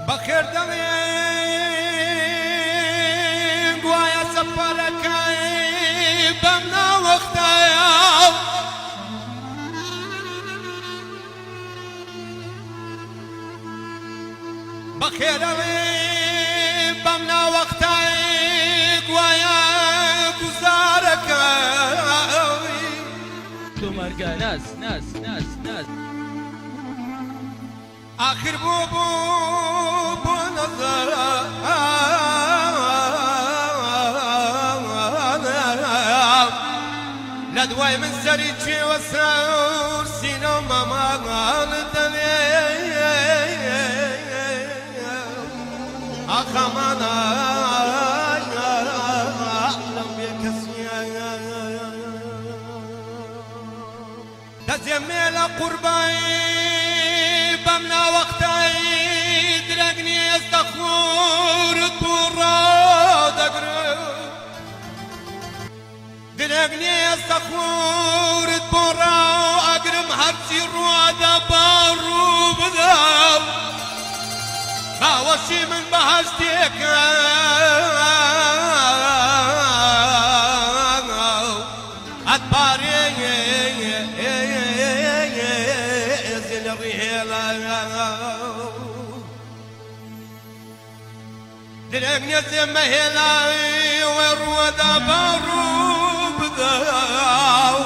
بخير دمين قوايا سفرك بمنا وقتها بخير دمين بمنا وقتها قوايا گزارك تو مرقا ناس ناس ناس ناس آخر بو نظر لدواي من سريتشي وسرور سينا وماما قالتني أخمانا أحلم بكسيا تزميل قرباي بمنا وقتاي درقني استخور الطورة دقر درقني استخور الطورة أقرم حرسي الروادة بارو بذاو باوشي من بهشتك أتباري درقني زي هلاوي والرودا باروب ذاو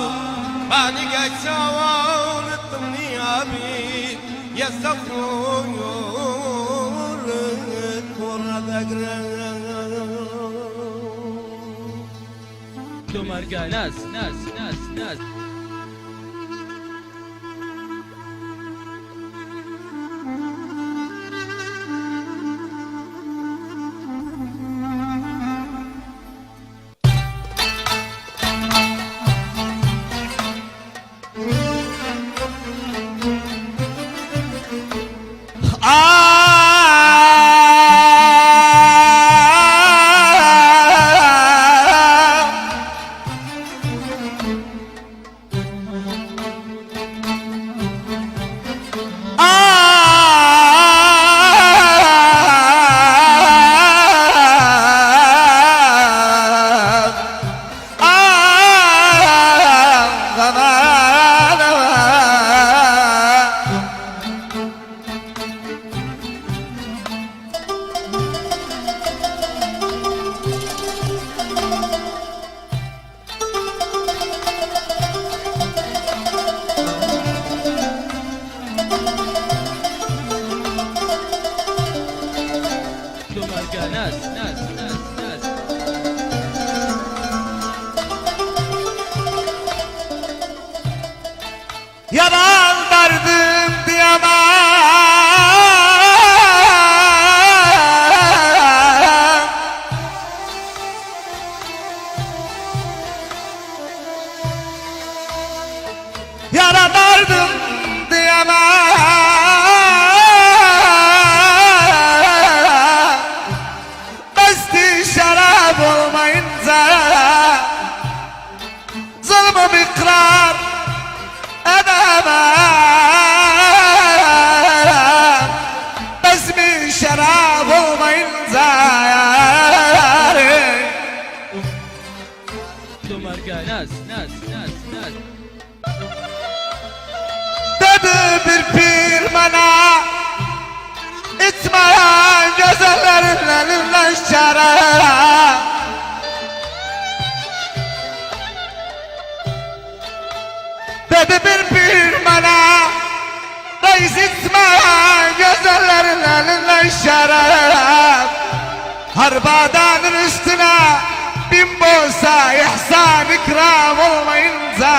باني قاعد ساوون الطنيابي يسخون الكرة تو مرقا ناس ناس ناس ناس ناس ناس ناس ناس yalan derdim diyemem yara derdim diyemem besti şarap olmayınca zulmüm ikrar edemem besmi şarap olmayınca تو مرقا ناس ناس ناس ناس dedi bir pir bana içmeyen güzellerin elinden şarap dedi bir pir bana reis içmeyen güzellerin elinden şarap harbadanın üstüne bin bolsa ihsan ikram olmayınca